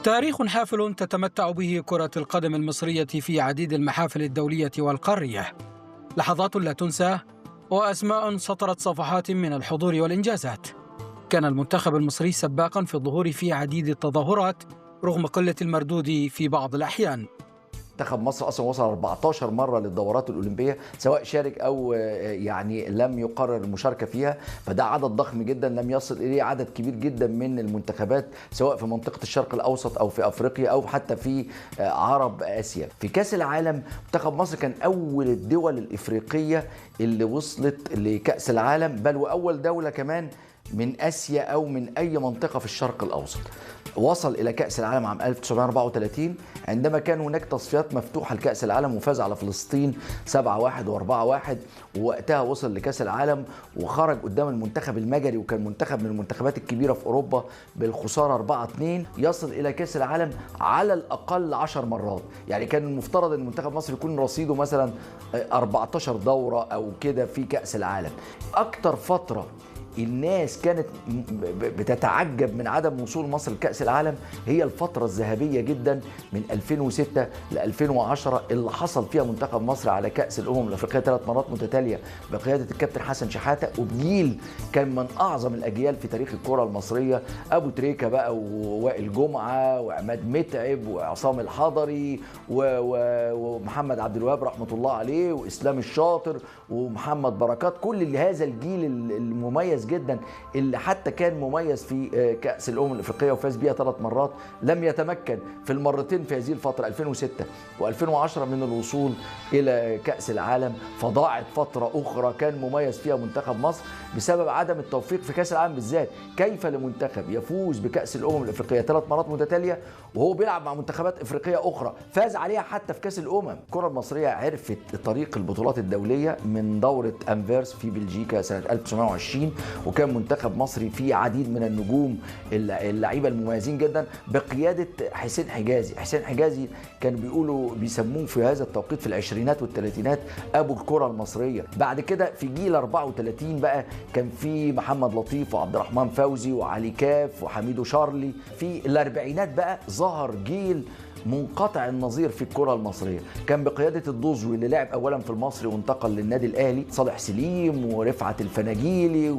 تاريخ حافل تتمتع به كرة القدم المصرية في عديد المحافل الدولية والقارية. لحظات لا تنسى وأسماء سطرت صفحات من الحضور والإنجازات. كان المنتخب المصري سباقا في الظهور في عديد التظاهرات رغم قلة المردود في بعض الأحيان. منتخب مصر اصلا وصل 14 مره للدورات الاولمبيه، سواء شارك او يعني لم يقرر المشاركه فيها، فده عدد ضخم جدا لم يصل اليه عدد كبير جدا من المنتخبات سواء في منطقه الشرق الاوسط او في افريقيا او حتى في عرب اسيا. في كاس العالم منتخب مصر كان اول الدول الافريقيه اللي وصلت لكاس العالم، بل واول دوله كمان من اسيا او من اي منطقه في الشرق الاوسط. وصل الى كاس العالم عام 1934 عندما كان هناك تصفيات مفتوحه لكاس العالم، وفاز على فلسطين 7-1 و4-1، ووقتها وصل لكاس العالم وخرج قدام المنتخب المجري، وكان منتخب من المنتخبات الكبيره في اوروبا، بالخساره 4-2. يصل الى كاس العالم على الاقل 10 مرات، يعني كان المفترض ان منتخب مصر يكون رصيده مثلا 14 دوره او كده في كاس العالم. اكتر فتره الناس كانت بتتعجب من عدم وصول مصر لكأس العالم هي الفترة الذهبية جدا من 2006 ل 2010 اللي حصل فيها منتخب مصر على كأس الأمم الأفريقية 3 مرات متتالية بقيادة الكابتن حسن شحاتة، وبجيل كان من أعظم الأجيال في تاريخ الكرة المصرية، أبو تريكة بقى ووائل جمعة وعماد متعب وعصام الحضري ومحمد عبد الوهاب رحمة الله عليه وإسلام الشاطر ومحمد بركات، كل هذا الجيل المميز جدا اللي حتى كان مميز في كأس الأمم الأفريقية وفاز بيها 3 مرات، لم يتمكن في المرتين في هذه الفترة 2006 و2010 من الوصول إلى كأس العالم. فضاعت فترة أخرى كان مميز فيها منتخب مصر بسبب عدم التوفيق في كأس العالم بالذات. كيف لمنتخب يفوز بكأس الأمم الأفريقية 3 مرات متتالية وهو بيلعب مع منتخبات أفريقية أخرى فاز عليها حتى في كأس الأمم؟ الكرة المصرية عرفت طريق البطولات الدولية من دورة أنفيرس في بلجيكا سنة 1920، وكان منتخب مصري فيه عديد من النجوم اللعيبه المميزين جدا بقياده حسين حجازي. حسين حجازي كانوا بيسموه في هذا التوقيت في العشرينات والثلاثينات ابو الكره المصريه. بعد كده في جيل 34 بقى كان في محمد لطيف وعبد الرحمن فوزي وعلي كاف وحميدو شارلي. في الاربعينات بقى ظهر جيل منقطع النظير في الكرة المصرية، كان بقيادة الدوزوي اللي لعب أولا في المصري وانتقل للنادي الأهلي، صالح سليم ورفعت الفناجيلي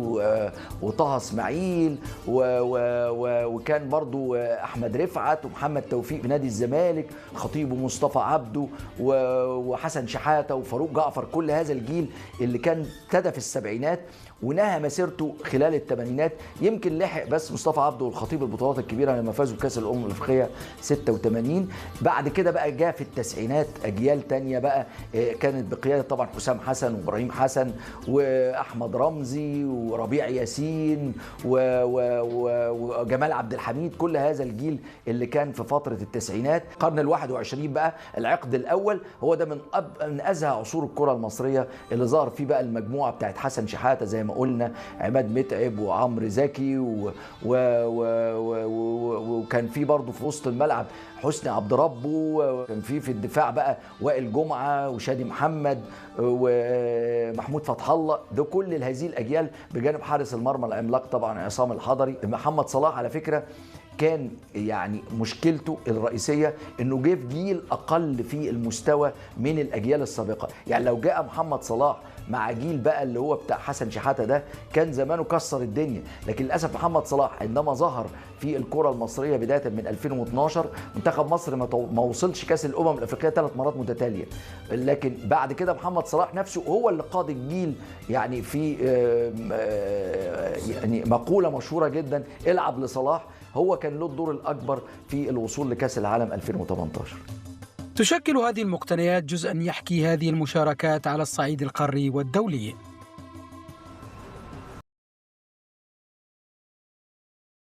وطه اسماعيل وكان برضو أحمد رفعت ومحمد توفيق في نادي الزمالك، خطيب ومصطفى عبده وحسن شحاتة وفاروق جعفر. كل هذا الجيل اللي كان ابتدى في السبعينات ونهى مسيرته خلال الثمانينات، يمكن لحق بس مصطفى عبده والخطيب البطولات الكبيره لما فازوا بكاس الامم الافريقيه 86. بعد كده بقى جاء في التسعينات اجيال تانية بقى كانت بقياده طبعا حسام حسن وابراهيم حسن واحمد رمزي وربيع ياسين وجمال عبد الحميد. كل هذا الجيل اللي كان في فتره التسعينات. القرن ال21 بقى العقد الاول هو ده من ازهى عصور الكره المصريه اللي ظهر فيه بقى المجموعه بتاعت حسن شحاته زي ما قلنا، عماد متعب وعمرو زكي وكان في برضه في وسط الملعب حسني عبد ربه، وكان في الدفاع بقى وائل جمعه وشادي محمد ومحمود فتح الله. ده كل هذه الاجيال بجانب حارس المرمى العملاق طبعا عصام الحضري. محمد صلاح على فكره كان يعني مشكلته الرئيسيه انه جه في جيل اقل في المستوى من الاجيال السابقه، يعني لو جاء محمد صلاح مع جيل بقى اللي هو بتاع حسن شحاته ده كان زمانه كسر الدنيا. لكن للاسف محمد صلاح عندما ظهر في الكره المصريه بدايه من 2012 منتخب مصر ما وصلش كاس الامم الافريقيه 3 مرات متتاليه، لكن بعد كده محمد صلاح نفسه هو اللي قاد الجيل. يعني في يعني مقوله مشهوره جدا، العب لصلاح، هو كان له الدور الأكبر في الوصول لكأس العالم 2018. تشكل هذه المقتنيات جزءاً يحكي هذه المشاركات على الصعيد القاري والدولي.